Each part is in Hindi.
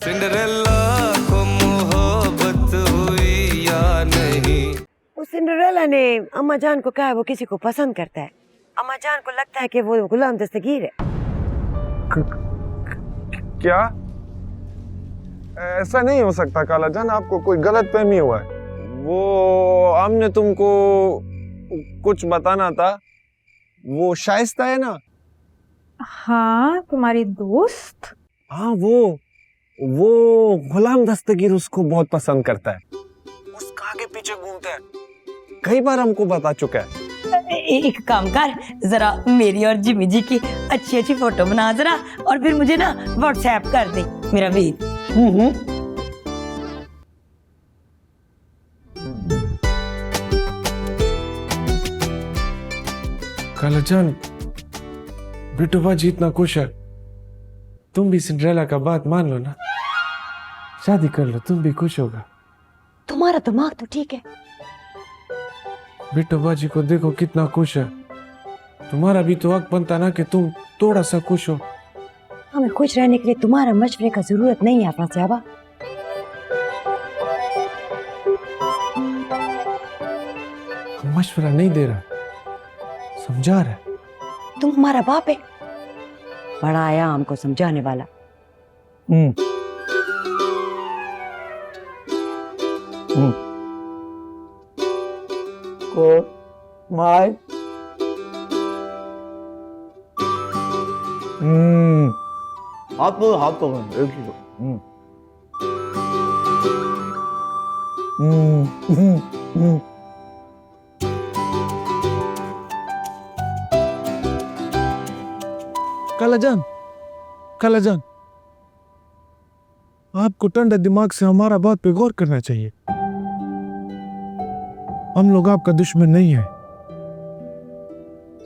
सिंड्रेला को मोहब्बत हुई या नहीं। उस सिंड्रेला ने अम्मा जान को कहा वो किसी को पसंद करता है। अम्मा जान को लगता है कि वो गुलाम दस्तगीर है। क्या? ऐसा नहीं हो सकता काला जान, आपको कोई गलत फहमी हुआ है। वो हमने तुमको कुछ बताना था। वो शाइस्ता है ना? हाँ, तुम्हारी दोस्त। हाँ, वो गुलाम दस्तगीर उसको बहुत पसंद करता है, उसका आगे पीछे घूमता है, कई बार हमको बता चुका है। एक काम कर, जरा मेरी और जिमी जी की अच्छी अच्छी फोटो बना जरा, और फिर मुझे ना व्हाट्सएप कर दे मेरा वीर। काला जान, बिट्टू बाजी इतना खुश है, तुम भी सिंड्रेला का बात मान लो ना, शादी कर लो, तुम भी खुश होगा। तुम्हारा दिमाग तो ठीक है। बिट्टू बाजी को देखो कितना खुश है, तुम्हारा भी तो हक बनता ना कि तुम थोड़ा सा खुश हो। हमें खुश रहने के लिए तुम्हारा मशवरे का जरूरत नहीं है अपना साहबा। मशवरा नहीं दे रहा, समझा रहा है। तुम हमारा बाप है, बड़ा आया हमको समझाने वाला। माय हाथ एक ही काला जान, आपको ठंडे दिमाग से हमारा बात पे गौर करना चाहिए। हम लोग आपका दुश्मन नहीं है।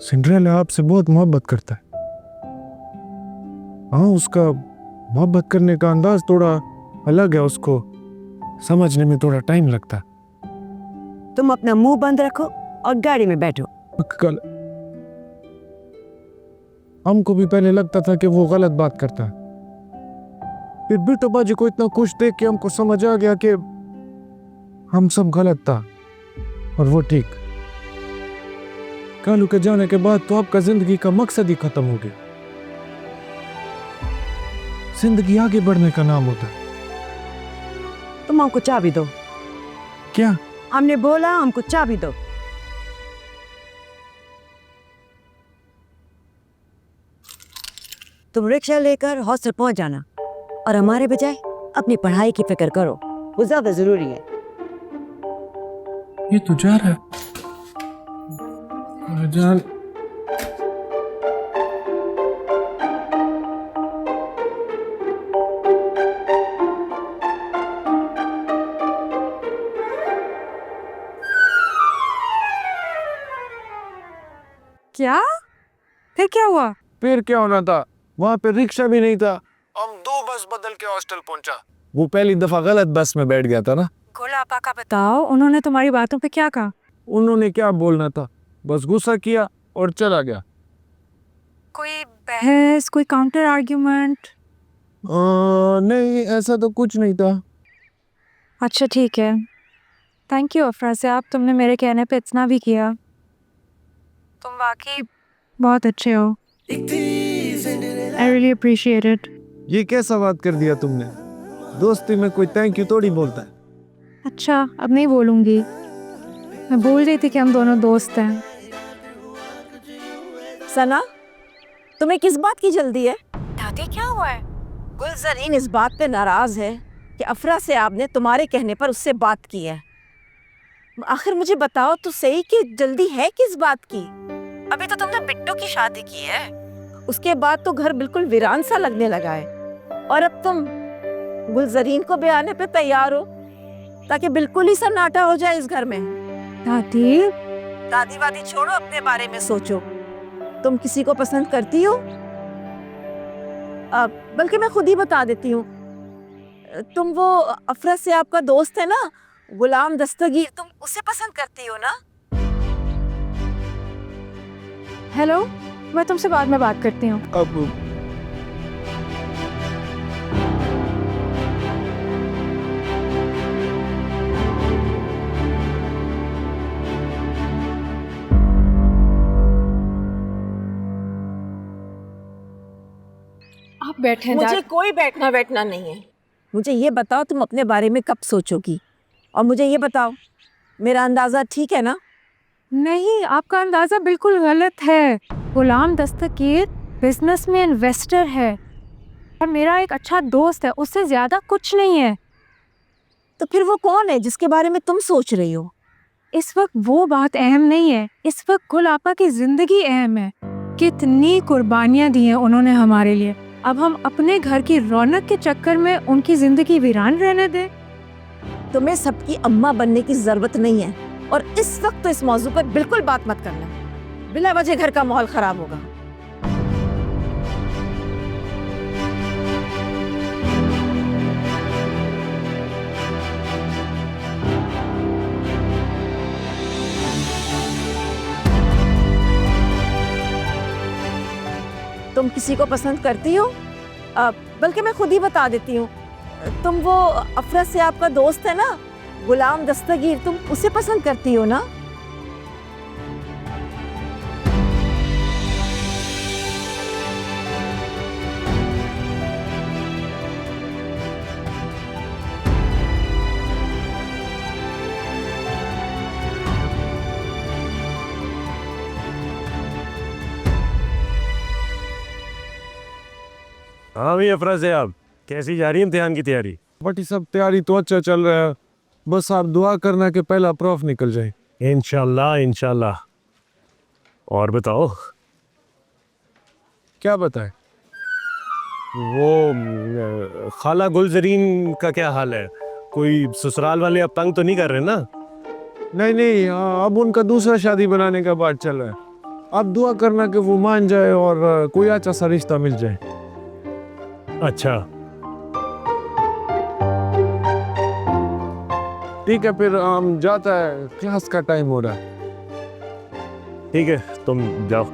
सिंड्रेला आपसे बहुत मोहब्बत करता है। हाँ, उसका मोहब्बत करने का अंदाज थोड़ा अलग है, उसको समझने में थोड़ा टाइम लगता है। तुम अपना मुंह बंद रखो और गाड़ी में बैठो। कल हमको भी पहले लगता था कि वो गलत बात करता है, फिर बिट्टू बाजी को इतना खुश देख के हमको समझ आ गया कि हम सब गलत था और वो ठीक। कालू के जाने के बाद तो आपका जिंदगी का मकसद ही खत्म हो गया। जिंदगी आगे बढ़ने का नाम होता है। तुम हमको चाबी दो। क्या? हमने बोला हमको चाबी दो। तुम रिक्शा लेकर हॉस्टल पहुंच जाना और हमारे बजाय अपनी पढ़ाई की फिक्र करो, वो ज्यादा जरूरी है। ये तो जा रहा है। जान, क्या? फिर क्या हुआ? फिर क्या होना था? वहां पे रिक्शा भी नहीं था। हम 2 बस बदल के हॉस्टल पहुंचा। वो पहली दफा गलत बस में बैठ गया था ना। गोला आपा का बताओ, उन्होंने तुम्हारी बातों पे क्या कहा? उन्होंने क्या बोलना था, बस गुस्सा किया और चला गया। कोई बहस, कोई काउंटर आर्ग्यूमेंट? नहीं, ऐसा तो कुछ नहीं था। अच्छा ठीक है, थैंक यू अफरा से, आप तुमने मेरे कहने पे इतना भी किया। तुम वाकई बहुत अच्छे हो। I really appreciate it. ये कैसा बात कर दिया तुमने? दोस्ती में कोई थैंक यू थोड़ी बोलता है। अच्छा, अब नहीं बोलूँगी। मैं बोल रही थी कि हम दोनों दोस्त हैं। सना, तुम्हें किस बात की जल्दी है? दादी क्या हुआ है? गुलजरीन इस बात पे नाराज है कि अफरा से आपने तुम्हारे कहने पर उससे बात की है। आखिर मुझे बताओ तो सही कि जल्दी है किस बात की? अभी तो तुमने बिट्टू की शादी की है, उसके बाद तो घर बिल्कुल वीरान सा लगने लगा है, और अब तुम गुलजरीन को ब्याने पे तैयार हो ताकि बिल्कुल ही सन्नाटा हो जाए इस घर में। दादी वादी छोड़ो, अपने बारे में सोचो। तुम किसी को पसंद करती हो? बल्कि मैं खुद ही बता देती हूँ, तुम वो अफरा से आपका दोस्त है ना, गुलाम दस्तगीर, तुम उसे पसंद करती हो ना? हेलो, मैं तुमसे बाद में बात करती हूँ। अब बैठे मुझे कोई बैठना बैठना नहीं है। मुझे ये बताओ तुम अपने बारे में कब सोचोगी, और मुझे ये बताओ मेरा अंदाजा ठीक है ना? नहीं, आपका अंदाज़ा बिल्कुल गलत है। गुलाम दस्तगीर बिजनेस में इन्वेस्टर है और मेरा एक अच्छा दोस्त है, उससे ज़्यादा कुछ नहीं है। तो फिर वो कौन है जिसके बारे में तुम सोच रही हो? इस वक्त वो बात अहम नहीं है, इस वक्त गुल आपा की ज़िंदगी अहम है। कितनी कुर्बानियाँ दी हैं उन्होंने हमारे लिए। अब हम अपने घर की रौनक के चक्कर में उनकी ज़िंदगी वीरान रहने दें? तुम्हें सबकी अम्मा बनने की जरूरत नहीं है, और इस वक्त तो इस मौजू पर बिल्कुल बात मत करना, बिला वजह घर का माहौल खराब होगा। तुम किसी को पसंद करती हो? बल्कि मैं खुद ही बता देती हूँ, तुम वो अफरा से आपका दोस्त है ना, गुलाम दस्तगीर, तुम उसे पसंद करती हो ना? हाँ भाई अफरा से आप कैसी जा रही है इम्तिहान की तैयारी? बट ये सब तैयारी तो अच्छा चल रहा है, बस आप दुआ करना कि पहला प्रॉफ निकल जाए। इंशाल्लाह इंशाल्लाह। और बताओ। क्या बताए? वो खाला गुलजरीन का क्या हाल है? कोई ससुराल वाले अब तंग तो नहीं कर रहे ना? नहीं नहीं, अब उनका दूसरा शादी बनाने का बात चल रहा है। आप दुआ करना कि वो मान जाए और कोई अच्छा सा रिश्ता मिल जाए। अच्छा ठीक है, फिर हम जाता है, क्लास का टाइम हो रहा है। ठीक है, तुम जाओ।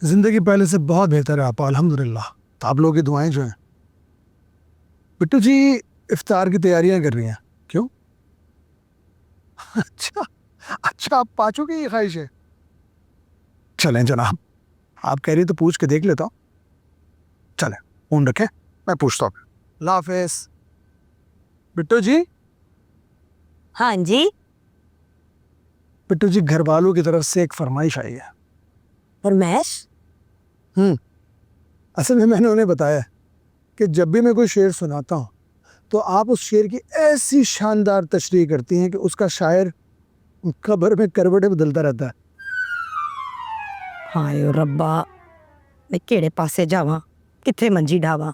जिंदगी पहले से बहुत बेहतर है आपा, अल्हम्दुलिल्लाह। तो आप लोगों की दुआएं जो हैं। बिट्टू जी इफ्तार की तैयारियां कर रही हैं, क्यों? अच्छा आप पाँचों की ये ख्वाहिश है? चलें जनाब, आप कह रही तो पूछ के देख लेता हूँ। चलें, फोन रखें, मैं पूछता हूँ। अल्लाह हाफिज़। बिट्टू जी। हाँ जी। बिट्टू जी, घर वालों की तरफ से एक फरमाइश आई है। फरमाइश? असल में मैंने उन्हें बताया कि जब भी मैं कोई शेर सुनाता हूँ तो आप उस शेर की ऐसी शानदार तशरीह करती हैं कि उसका शायर कब्र में करवटें बदलता रहता है। हाय रब्बा, मैं केड़े पासे जावा, किथे मंजी ढावा।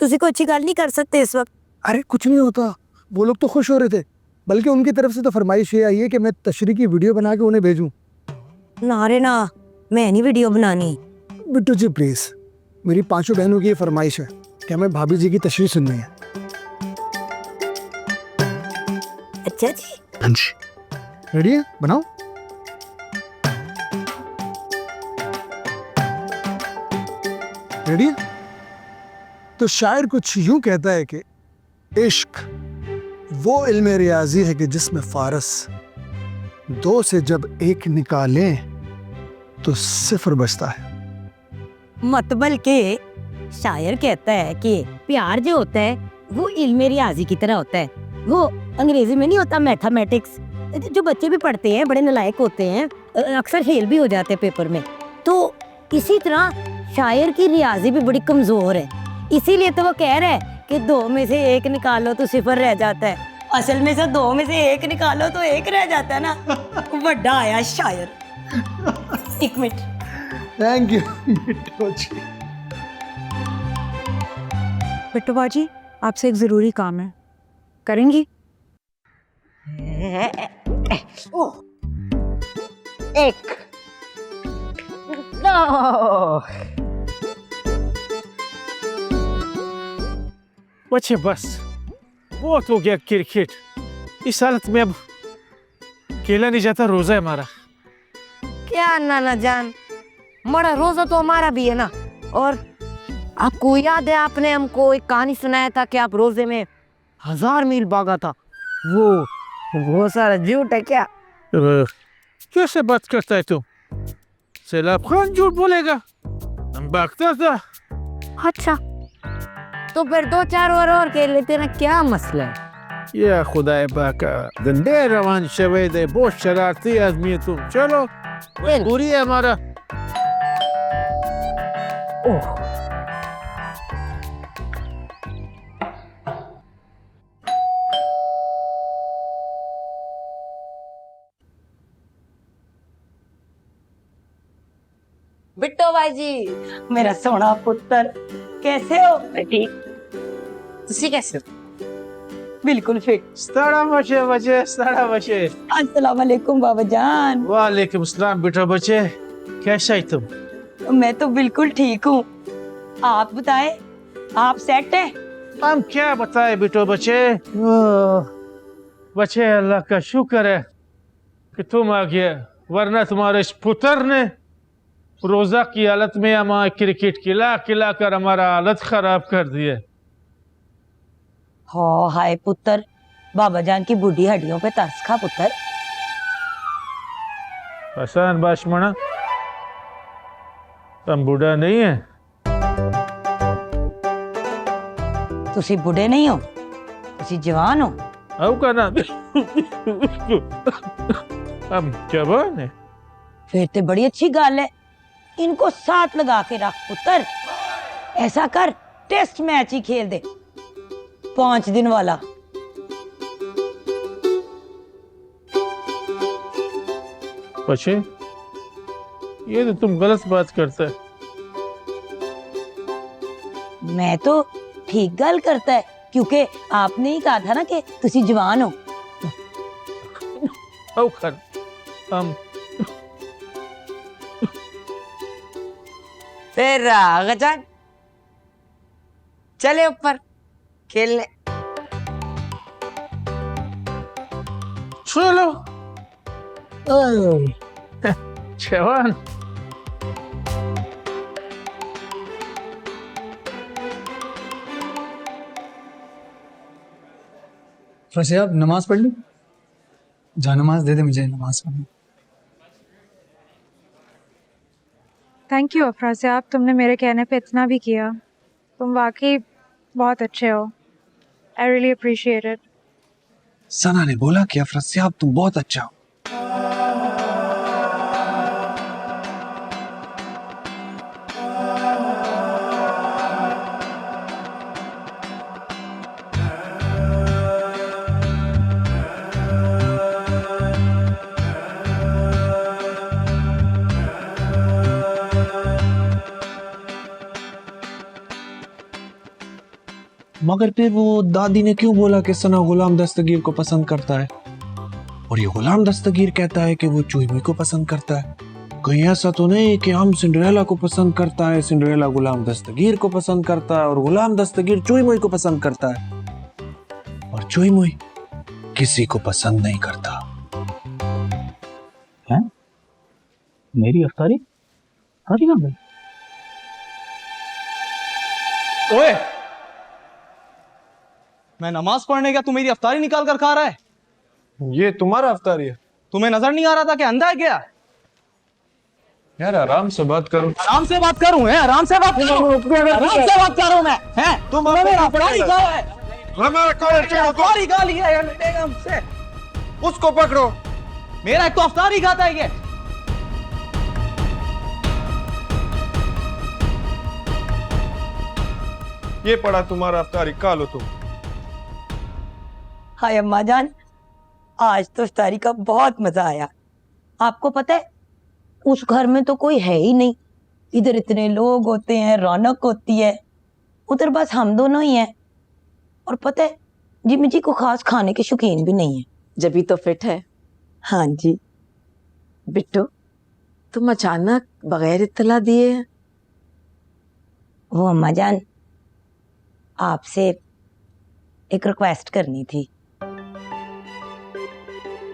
तुसी कोई अच्छी गल नहीं कर सकते इस वक्त? अरे कुछ नहीं होता, वो लोग तो खुश हो रहे थे, बल्कि उनकी तरफ से तो फरमाइश ये आई है कि मैं तशरीह की वीडियो बना के उन्हें भेजूं। ना रे ना, मैं नहीं वीडियो बनानी। बिट्टू जी प्लीज, मेरी पांचों बहनों की ये फरमाइश है कि हमें भाभी जी की तशरीह सुननी है। अच्छा जी। हाँ जी, रेडी है? बनाओ। रेडी है? तो शायर कुछ यूं कहता है कि इश्क वो इल्म रियाजी है कि जिसमें फारस दो से जब एक निकालें तो सिफर बचता है। मतबल के शायर कहता है कि प्यार जो होता है वो इल्म रियाजी की तरह होता है। वो अंग्रेजी में नहीं होता मैथमेटिक्स, जो बच्चे भी पढ़ते हैं बड़े नालायक होते हैं, अक्सर फेल भी हो जाते हैं पेपर में। तो इसी तरह शायर की रियाजी भी बड़ी कमजोर है, इसीलिए तो वो कह रहा है कि 2 में से 1 निकालो तो 0 रह जाता है। असल में से 2 में से 1 निकालो तो 1 रह जाता है ना। बड़ा आया शायर। 1 मिनट। थैंक यू बिट्टू जी। बिट्टू बाजी, आपसे एक ज़रूरी काम है, करेंगी? एक, 2। बच्चे बस बहुत हो गया क्रिकेट। इस हालत में अब खेला नहीं जाता, रोजा है हमारा। क्या नाना जान, हमारा रोजा तो हमारा भी है ना। और आपको याद है आपने हमको एक कहानी सुनाया था कि आप रोजे में 1000 मील भागा था। वो सारा झूठ है क्या? कैसे बात करता है तुम? सैलाब खान झूठ बोलेगा? हम भागता था। अच्छा, तो फिर 2-4 और खेल लेते ना, क्या मसला है? या खुदा बाका गंदे रवान शवे दे, बहुत शरारती आदमी है तुम। चलो पूरी है हमारा। ओह, बिट्टो भाई जी, मेरा सोना पुत्र, कैसे हो? मैं ठीक, तुसी कैसे हो? बिल्कुल फिट। सारा बचे अस्सलाम वालेकुम बाबा जान। वालेकुम सलाम बेटा बच्चे, कैसा है तुम? मैं तो बिल्कुल ठीक हूँ, आप बताएं, आप सेट है? हम क्या बताए बेटो बच्चे। बच्चे अल्लाह का शुक्र है कि तुम आ गया, वरना तुम्हारे इस पुत्र ने रोजा की हालत में हमारा क्रिकेट खिला कर हमारा हालत खराब कर दिया। हो हाय पुत्र, बाबा जान की बूढ़ी हड्डियों पे तरस खा पुत्र। आसान बात मना, तुम बूढ़ा नहीं है। तुसी बूढ़े नहीं हो, तुसी जवान हो। आओ का ना हम जवान है। फिर तो बड़ी अच्छी गल है, इनको साथ लगा के रख पुत्र। ऐसा कर, टेस्ट मैच ही खेल दे, 5 दिन वाला। बच्चे ये तो तुम गलत बात करते है। मैं तो ठीक गल करता है, क्योंकि आपने ही कहा था ना कि तुसी जवान हो। आओ कर हम फिर गजान चले ऊपर खेलने। चलो जवान। वैसे आप नमाज पढ़ ली? जा नमाज दे दे मुझे, नमाज पढ़नी। थैंक यू अफरा से, आप तुमने मेरे कहने पे इतना भी किया। तुम वाकई बहुत अच्छे हो। I really appreciate it. Sana ने बोला कि अफरा से आप तुम बहुत अच्छा हो। मगर फिर वो दादी ने क्यों बोला कि सना गुलाम दस्तगीर को पसंद करता है, और ये गुलाम दस्तगीर कहता है कि वो चुई मुई को पसंद करता है? कहीं ऐसा तो नहीं कि हम सिंड्रेला को पसंद करता है, सिंड्रेला गुलाम दस्तगीर को पसंद करता है, और गुलाम दस्तगीर चुई मुई को पसंद करता है, और चुई मुई किसी को पसंद नहीं करता है? मेरी अफ्तारी हाथी कहाँ गई? ओए, मैं नमाज पढ़ने गया, तू मेरी अफ्तारी निकाल कर खा रहा है। ये तुम्हारा अफ्तारी है? तुम्हें नजर नहीं आ रहा था कि अंधा है क्या? यार आराम से बात करो। आराम से बात करूं, है? आराम से बात करूं, आराम से बात करूं मैं, हैं? तुम मेरी अफ्तारी खा रहा है, अफ्तारी खा लिया है हमसे। उसको पकड़ो। मेरा एक तो अफ्तारी खाता है ये। ये पड़ा तुम्हारा अफ्तारी, खा लो तुम। हाय अम्मा जान, आज तो इफ्तारी का बहुत मजा आया। आपको पता है उस घर में तो कोई है ही नहीं, इधर इतने लोग होते हैं, रौनक होती है, उधर बस हम दोनों ही हैं। और पता है जिमी जी को खास खाने के शौकीन भी नहीं है। जब तो फिट है। हाँ जी। बिट्टू, तुम अचानक बगैर इत्तला दिए हैं। वो अम्मा जान, आपसे एक रिक्वेस्ट करनी थी।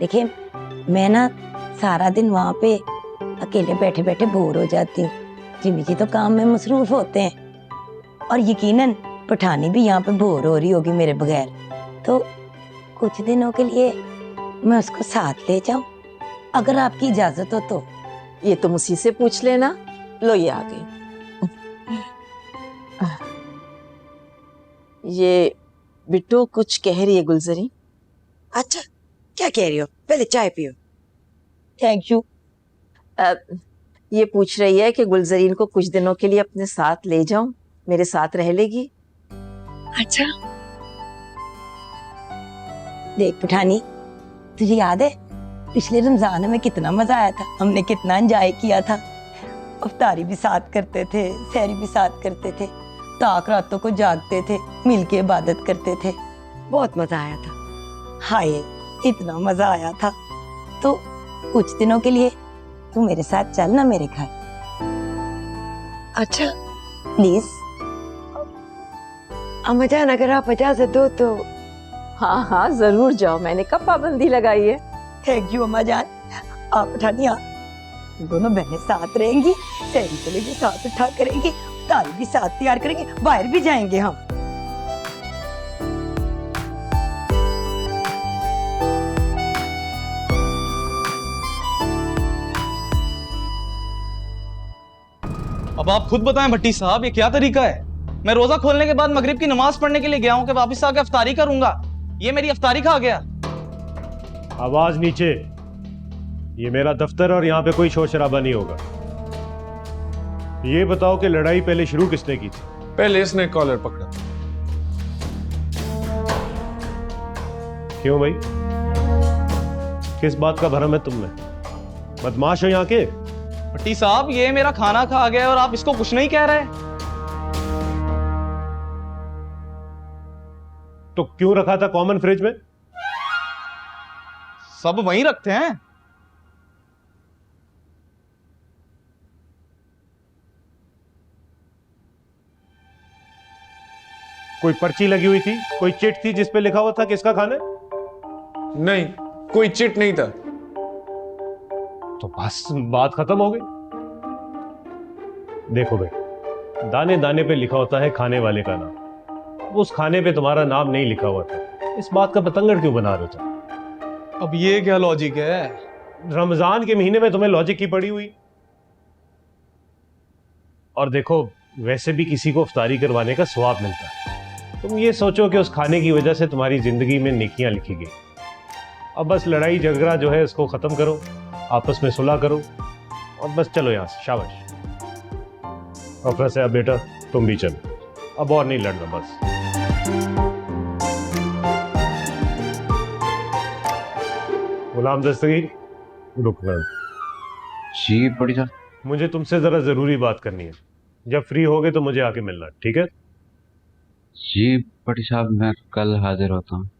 देखिए मैं ना सारा दिन वहां पे अकेले बैठे बैठे बोर हो जाती हूँ। जिमी जी तो काम में मसरूफ होते हैं और यकीनन पठानी भी यहाँ पे बोर हो रही होगी मेरे बगैर। तो कुछ दिनों के लिए मैं उसको साथ ले जाऊं, अगर आपकी इजाजत हो तो। ये तुम उसी से पूछ लेना। लो ये आ गई। ये बिट्टू कुछ कह रही है गुलजरी। अच्छा क्या कह रही हो, पहले चाय पियो। Thank you. ये पूछ रही है कि गुलजरीन को कुछ दिनों के लिए अपने साथ ले जाऊं, मेरे साथ रह लेगी। अच्छा देख पठानी, तुझे याद है पिछले रमजान में कितना मजा आया था, हमने कितना एंजॉय किया था। इफ्तारी भी साथ करते थे, सहरी भी साथ करते थे, ताक रातों को जागते थे, मिलके इबादत करते थे, बहुत मजा आया था। हाय इतना मजा आया था। तो कुछ दिनों के लिए तू मेरे साथ चल ना मेरे घर। अच्छा प्लीज। अम्मा जान अगर आप इजाजत दो तो। हाँ हाँ जरूर जाओ, मैंने कब पाबंदी लगाई है। थैंक यू अम्मा जान। आप पठानी दोनों बहनें साथ रहेंगी, सहरी चलेगी साथ उठा करेंगी, तारी भी साथ तैयार करेंगे, बाहर भी जाएंगे हम। अब आप खुद बताएं भट्टी साहब, ये क्या तरीका है? मैं रोजा खोलने के बाद मगरिब की नमाज पढ़ने के लिए गया हूं कि वापस आके अफ्तारी करूंगा, ये मेरी अफ्तारी खा गया। आवाज नीचे। ये मेरा दफ्तर और यहाँ पे कोई शोर शराबा नहीं होगा। ये बताओ कि लड़ाई पहले शुरू किसने की थी? पहले इसने कॉलर पकड़ा। क्यों भाई, किस बात का भरम है तुमने? बदमाश हो यहाँ के? भट्टी साहब ये मेरा खाना खा गया और आप इसको कुछ नहीं कह रहे। तो क्यों रखा था कॉमन फ्रिज में? सब वहीं रखते हैं। कोई पर्ची लगी हुई थी, कोई चिट थी जिस पे लिखा हुआ था किसका खाना है? नहीं, कोई चिट नहीं था। तो बस बात खत्म हो गई। देखो भाई, दाने दाने पे लिखा होता है खाने वाले का नाम, उस खाने पे तुम्हारा नाम नहीं लिखा हुआ था, इस बात का पतंगड़ क्यों बना रहे हो? अब ये क्या लॉजिक है? रमजान के महीने में तुम्हें लॉजिक की पड़ी हुई। और देखो वैसे भी किसी को इफ्तारी करवाने का सवाब मिलता है, तुम ये सोचो कि उस खाने की वजह से तुम्हारी जिंदगी में नेकियां लिखी गई। अब बस लड़ाई झगड़ा जो है इसको खत्म करो, आपस में सुलह करो और बस चलो यहां से। शाबाश। अफरा से अब बेटा तुम भी चलो, अब और नहीं लड़ना बस। गुलाम दस्तगीर रुकना। जी बड़ी साहब। मुझे तुमसे जरा जरूरी बात करनी है, जब फ्री होगे तो मुझे आके मिलना, ठीक है? जी बड़ी साहब, मैं कल हाजिर होता हूँ।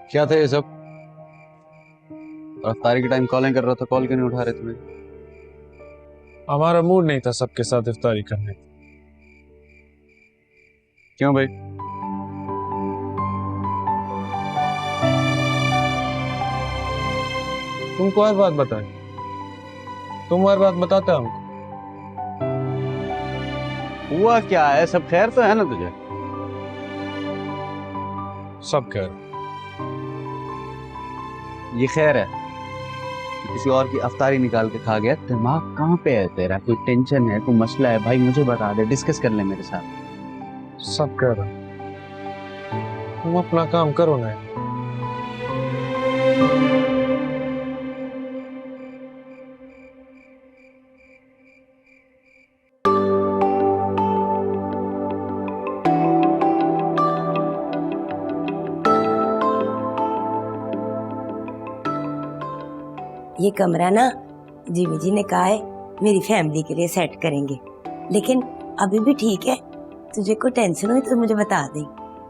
क्या था ये सब? इफ्तारी के टाइम कॉलिंग कर रहा था, कॉल क्यों नहीं उठा रहे तुम्हें? हमारा मूड नहीं था सबके साथ इफ्तारी करने का। क्यों भाई? तुमको हर बात बताए, तुम हर बात बताते हो हमको। हुआ क्या है? सब खैर तो है ना तुझे? सब खैर। ये खैर है कि किसी और की अफ्तारी निकाल के खा गया? दिमाग कहाँ पे है तेरा? कोई टेंशन है, कोई मसला है? भाई मुझे बता दे, डिस्कस कर ले मेरे साथ। सब कह रहा, तुम अपना काम करो ना। ये कमरा ना जिमी जी ने कहा है मेरी फैमिली के लिए सेट करेंगे, लेकिन अभी भी ठीक है। तुझे कोई टेंशन हो तो मुझे बता दे,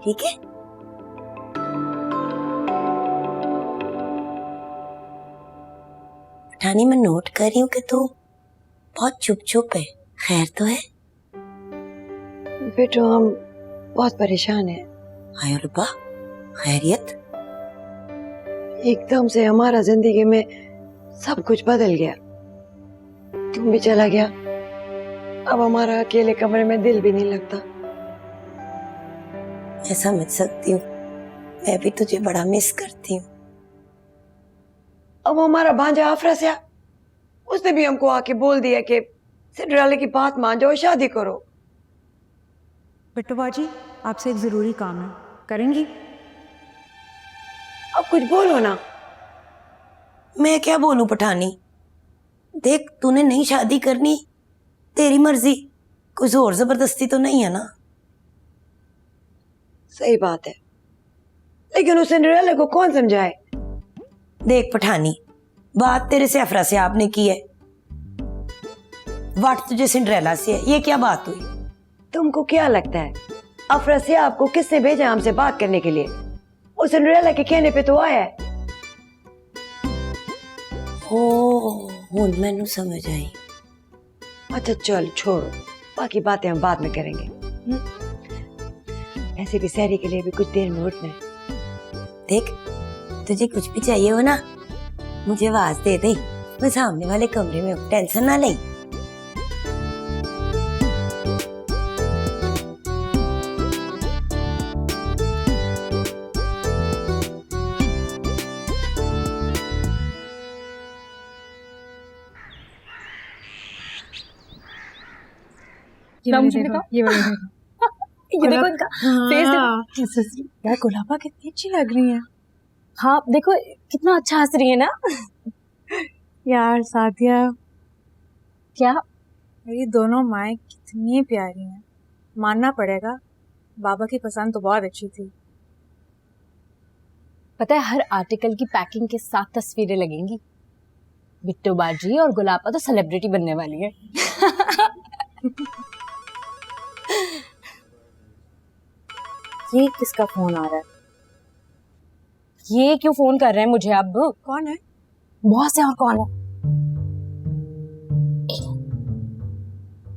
ठीक है? ठानी, मैं नोट कर रही हूँ कि तू बहुत चुप चुप है। खैर तो है? बेटो हम बहुत परेशान हैं। हाय रब्बा, खैरियत? एकदम से हमारा जिंदगी में सब कुछ बदल गया। तुम भी चला गया, अब हमारा अकेले कमरे में दिल भी नहीं लगता। मैं समझ सकती हूँ, मैं भी तुझे बड़ा मिस करती हूँ। अब हमारा भांजा अफरासिया, उसने भी हमको आके बोल दिया कि सिंड्रेला की बात मान जाओ, शादी करो। बिट्टू बाजी, आपसे एक जरूरी काम है, करेंगी? अब कुछ बोलो ना। मैं क्या बोलूं पठानी? देख, तूने नहीं शादी करनी, तेरी मर्जी, कुछ और जबरदस्ती तो नहीं है ना? सही बात है, लेकिन उस सिंड्रेला को कौन समझाए? देख पठानी, बात तेरे से अफरासिया आपने की है, वाट तुझे सिंड्रेला से है, ये क्या बात हुई? तुमको क्या लगता है अफरासिया आपको किसने भेजा हमसे बात करने के लिए? उस सिंड्रेला के कहने पे तो आया है। ओ, मैंने समझ आई। अच्छा चल छोड़ो, बाकी बातें हम बाद में करेंगे। ऐसे भी सहरी के लिए भी कुछ देर में उठना है। देख, तुझे कुछ भी चाहिए हो ना, मुझे आवाज दे दे, मैं सामने वाले कमरे में हूँ, टेंशन ना ले। ये देखो इनका फेस देखो। यार गुलाबा कितनी अच्छी लग रही है। हाँ देखो कितना अच्छा हंस रही है ना। यार सादिया, क्या? मेरी दोनों माएँ कितनी प्यारी हैं, मानना पड़ेगा। बाबा की पसंद तो बहुत अच्छी थी। पता है हर आर्टिकल की पैकिंग के साथ तस्वीरें लगेंगी। बिट्टू बाजी और गुलाबा तो सेलिब्रिटी बनने वाली है। ये किसका फोन आ रहा है? ये क्यों फोन कर रहे हैं मुझे अब? कौन है? बॉस है और कौन है?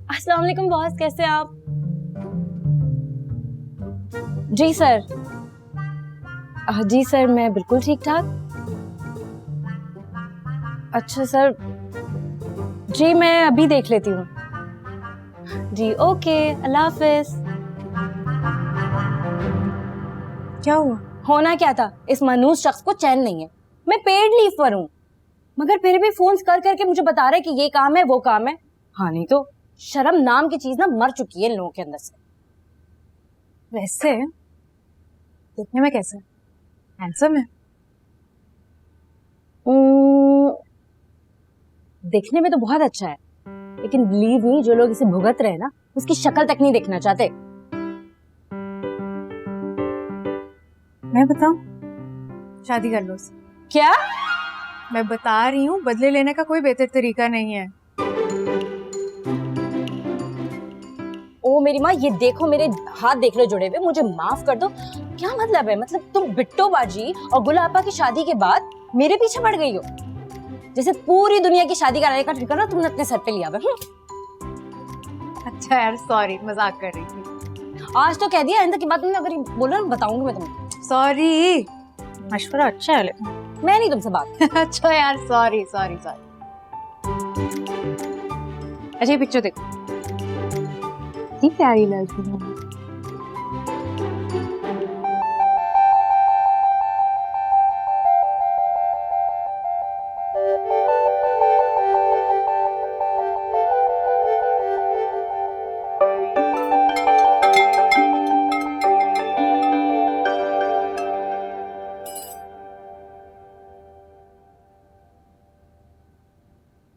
अस्सलाम वालेकुम बॉस, कैसे आप? जी सर। जी सर, मैं बिल्कुल ठीक ठाक। अच्छा सर, जी मैं अभी देख लेती हूँ। जी ओके, अल्लाह हाफिज। क्या हुआ? होना क्या था, इस मनूस शख्स को चैन नहीं है। मैं पेड लीव पर हूँ, मगर फिर भी फोन कर करके मुझे बता रहा है कि ये काम है वो काम है। हाँ नहीं तो शर्म नाम की चीज ना मर चुकी है इन लोगों के अंदर से। वैसे देखने में कैसा है? हैंडसम है? देखने में तो बहुत अच्छा है, लेकिन बिलीव मी, जो लोग इसे भुगत रहे हैं ना, उसकी शक्ल तक नहीं देखना चाहते। मैं बताऊं, शादी कर लो उससे। क्या? मैं बता रही हूँ, बदले लेने का कोई बेहतर तरीका नहीं है। ओ मेरी माँ, ये देखो मेरे हाथ देख लो जुड़े हुए, मुझे माफ कर दो। क्या मतलब है? मतलब तुम बिट्टू बाजी और गुलाबा की शादी के बाद मेरे पीछे पड़ गई हो, जैसे पूरी दुनिया की शादी कराने का ठिकाना तुमने अपने सर पे लिया। अच्छा यार सॉरी, मजाक कर रही थी। आज तो कह दिया, आइंदा की बात तुमने अगर बोला ना बताऊंगी मैं तुम्हें। सॉरी, मशवरा अच्छा है लेकिन। मैं नहीं तुमसे बात। अच्छा यार, सॉरी सॉरी सॉरी। अच्छा ये पिक्चर देखो, कितनी प्यारी लड़की है।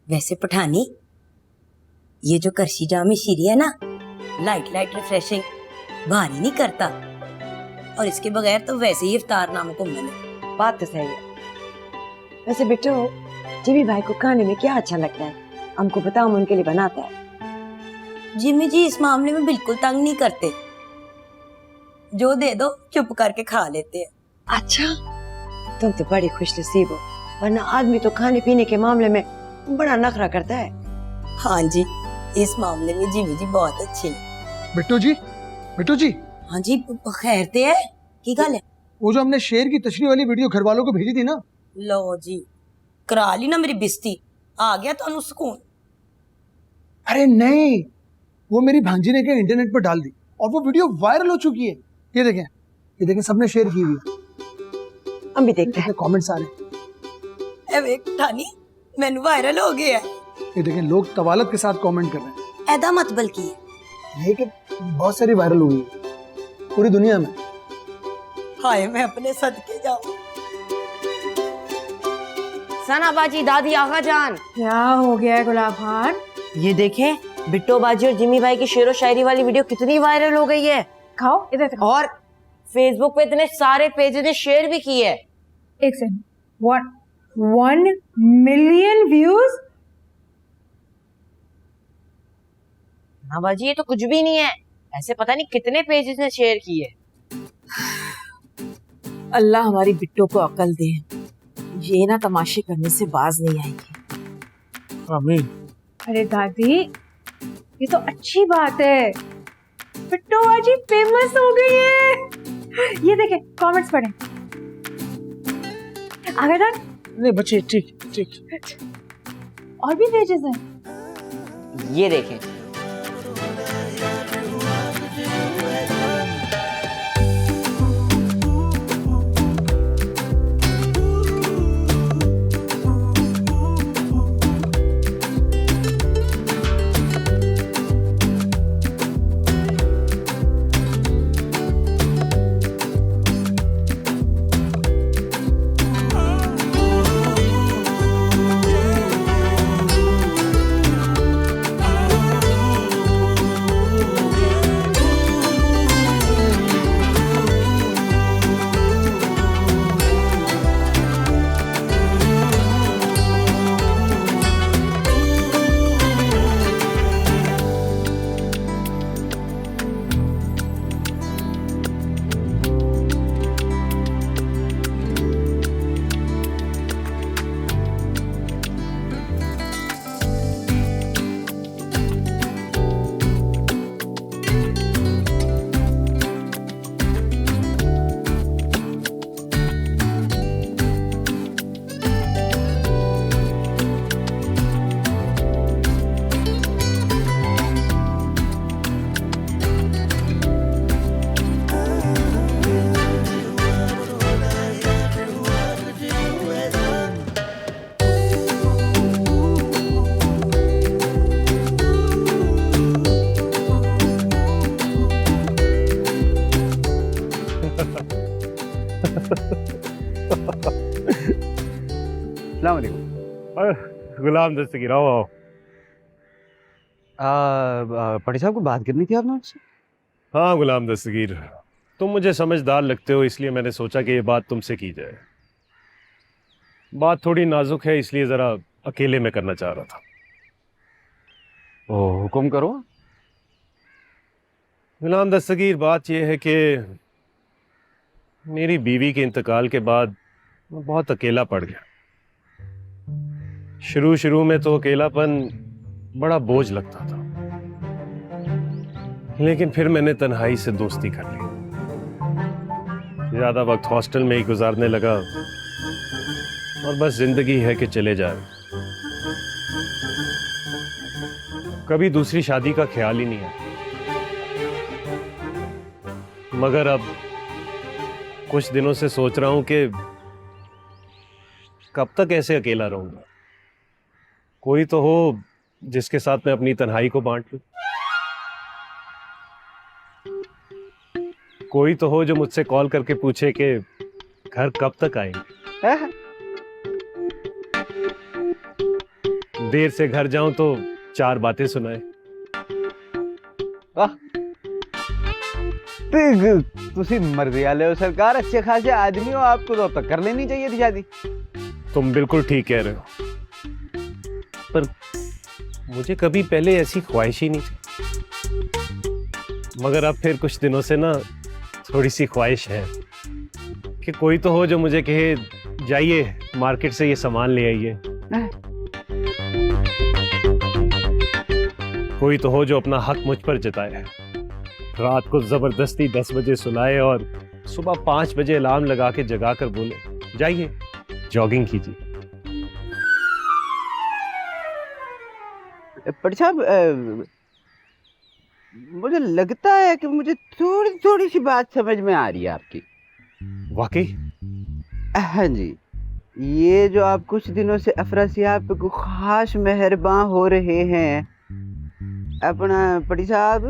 वैसे पठानी, ये जो करशी जामी शीरी है ना, लाइट लाइट रिफ्रेशिंग, भारी नहीं करता, और इसके बगैर तो वैसे ही इफ्तार नाम को मिले। बात तो सही है। वैसे बिट्टू, जिमी भाई को खाने में क्या अच्छा लगता है? हमको पता, हम उनके लिए बनाता है। जिमी जी इस मामले में बिल्कुल तंग नहीं करते, जो दे दो चुप करके खा लेते हैं। अच्छा, तुम तो बड़ी खुशनसीब हो, वरना आदमी तो खाने पीने के मामले में बड़ा नखरा करता है। हाँ जी, इस मामले में जिमी जी बहुत अच्छे हैं। बिट्टू जी, बिट्टू जी। हाँ जी, खैर ते है की गल है? वो जो हमने शेर की तशरीह वाली वीडियो घर वालों को भेजी थी ना, लो जी, करा ली ना मेरी बिस्ती, आ गया तो सुकून। अरे नहीं, वो मेरी भांजी ने क्या इंटरनेट पर डाल दी और वो वीडियो वायरल हो चुकी है। ये देखें सबने शेयर की हुई है। हम भी देखते हैं, कमेंट्स आ रहे हैं। ठानी मैनू वायरल हो गया है। ये देखें, लोग तवालत के साथ कमेंट कर रहे हैं। ऐदा मत बल्कि ये कि बहुत सारी वायरल हुई है पूरी दुनिया में। हाय मैं अपने सदके जाऊं। सना बाजी, दादी, आगा जान, क्या हो गया है गुलाब खान? ये देखें, बिट्टो बाजी और जिमी भाई की शेरो शायरी वाली वीडियो कितनी वायरल हो गई है। खाओ इधर, और फेसबुक पे इतने सारे पेजेस ने शेयर भी की है। एक सेकंड, 1 मिलियन व्यूज? हाँ बाजी, ये तो कुछ भी नहीं है, ऐसे पता नहीं कितने पेजेस ने शेयर की है। अल्लाह हमारी बिट्टो को अकल दे, ये ना तमाशे करने से बाज नहीं आएगी। आमीन। अरे दादी, ये तो अच्छी बात है, बिट्टो बाजी फेमस हो गई है। ये देखें, कमेंट्स पढ़ें। आगे जान। नहीं बच्चे, ठीक ठीक। और भी पेजेस हैं। ये देखें, अस्सलाम वालेकुम। गुलाम दस्तगीर, आओ आओ। पटी साहब को बात करनी थी आपने मुझसे। हाँ गुलाम दस्तगीर, तुम मुझे समझदार लगते हो, इसलिए मैंने सोचा कि ये बात तुमसे की जाए। बात थोड़ी नाजुक है, इसलिए ज़रा अकेले में करना चाह रहा था। ओ हुक्म करो। गुलाम दस्तगीर, बात यह है कि मेरी बीवी के इंतकाल के बाद मैं बहुत अकेला पड़ गया। शुरू में तो अकेलापन बड़ा बोझ लगता था, लेकिन फिर मैंने तन्हाई से दोस्ती कर ली। ज़्यादा वक्त हॉस्टल में ही गुजारने लगा और बस जिंदगी है कि चले जाए। कभी दूसरी शादी का ख्याल ही नहीं आया, मगर अब कुछ दिनों से सोच रहा हूं कि कब तक ऐसे अकेला रहूंगा। कोई तो हो जिसके साथ मैं अपनी तन्हाई को बांट लूं। कोई तो हो जो मुझसे कॉल करके पूछे कि घर कब तक आएंगे। देर से घर जाऊं तो 4 बातें सुनाए। तुसी मर्जी वाले हो सरकार, अच्छे खासे आदमी हो, आपको तो अब तक कर लेनी चाहिए थी शादी। तुम बिल्कुल ठीक कह रहे हो, पर मुझे कभी पहले ऐसी ख्वाहिश ही नहीं थी। मगर अब फिर कुछ दिनों से ना थोड़ी सी ख्वाहिश है कि कोई तो हो जो मुझे कहे जाइए मार्केट से ये सामान ले आइए। कोई तो हो जो अपना हक मुझ पर जताए, रात को जबरदस्ती 10 बजे सुलाए और सुबह 5 बजे अलार्म लगा के जगा कर बोले जाइए जॉगिंग कीजिए। पर साहब, मुझे लगता है कि मुझे थोड़ी थोड़ी सी बात समझ में आ रही है आपकी। वाकई? हाँ जी, ये जो आप कुछ दिनों से अफरासियाब पे खास मेहरबान हो रहे हैं, अपना पड़ी साहब,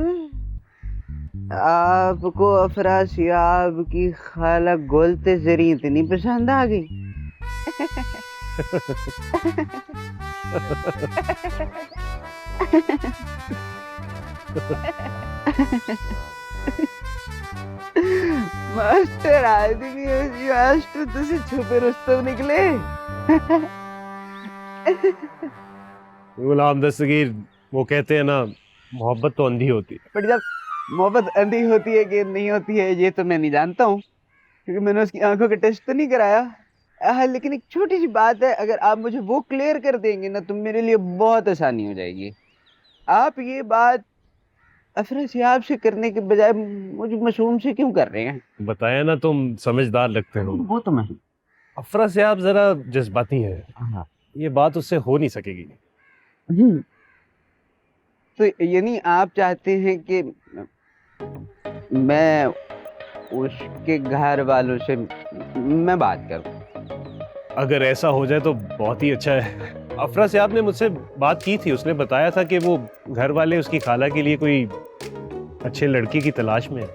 आपको अफरासियाब की खाला गोलते जरी इतनी पसंद आ गई। मास्टर आदमी मास्टर तुझे छुपे रुस्तम निकले। गुलाम दस्तगीर, वो कहते हैं ना मोहब्बत तो अंधी होती है। बट जब मोहब्बत अंधी होती है कि नहीं होती है ये तो मैं नहीं जानता हूँ, क्योंकि मैंने उसकी आंखों का टेस्ट तो नहीं कराया। लेकिन एक छोटी सी बात है, अगर आप मुझे वो क्लियर कर देंगे ना तो मेरे लिए बहुत आसानी हो जाएगी। आप ये बात अफरासियाब से करने के बजाय मुझे मासूम से क्यों कर रहे हैं? बताया ना तुम समझदार लगते हो। वो तो मैं। अफरासियाब जरा जज्बाती है, ये बात उससे हो नहीं सकेगी। तो यानी आप चाहते हैं कि मैं उसके घर वालों से मैं बात करूं? अगर ऐसा हो जाए तो बहुत ही अच्छा है। अफरासियाब ने मुझसे बात की थी, उसने बताया था कि वो घर वाले उसकी खाला के लिए कोई अच्छे लड़की की तलाश में है।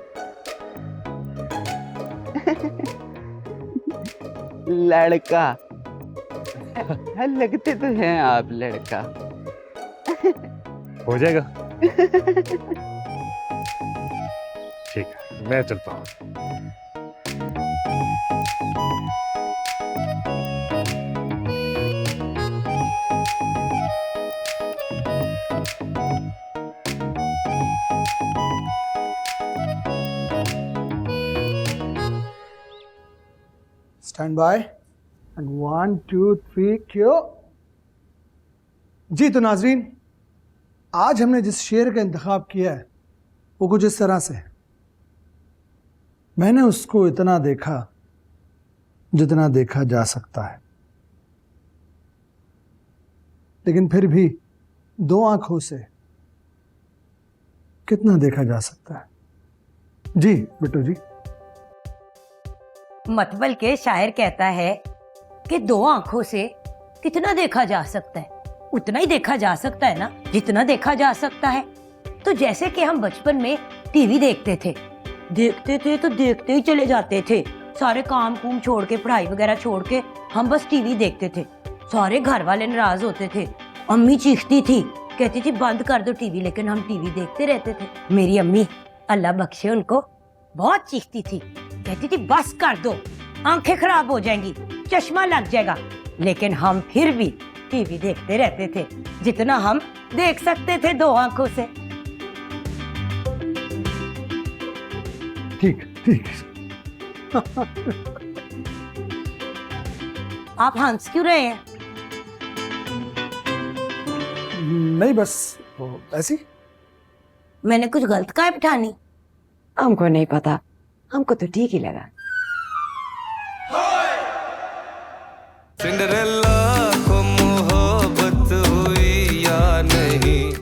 लड़का? लगते तो हैं आप लड़का। हो जाएगा। ठीक है, मैं चलता हूँ। स्टैंड बाय एंड 1 2 3 क्यों। जी तो नाजरीन, आज हमने जिस शेर का इंतखाब किया है वो कुछ इस तरह से है। मैंने उसको इतना देखा जितना देखा जा सकता है, लेकिन फिर भी 2 आंखों से कितना देखा जा सकता है। जी बिट्टू जी। मतबल के शायर कहता है कि 2 आंखों से कितना देखा जा सकता है, उतना ही देखा जा सकता है ना जितना देखा जा सकता है। तो जैसे कि हम बचपन में टीवी देखते थे तो देखते ही चले जाते थे, सारे काम कुम छोड़ के, पढ़ाई वगैरह छोड़ के हम बस टीवी देखते थे। सारे घर वाले नाराज होते थे, अम्मी चीखती थी, कहती थी बंद कर दो टीवी, लेकिन हम टीवी देखते रहते थे। मेरी अम्मी अल्लाह बख्शे उनको बहुत चीखती थी, कहती थी बस कर दो, आंखें खराब हो जाएंगी, चश्मा लग जाएगा, लेकिन हम फिर भी टीवी देखते रहते थे जितना हम देख सकते थे 2 आंखों से। ठीक ठीक। आप हंस क्यों रहे हैं? नहीं बस ऐसी। मैंने कुछ गलत कहा है पठानी? हमको नहीं पता, हमको तो ठीक ही लगा। सिंड्रेला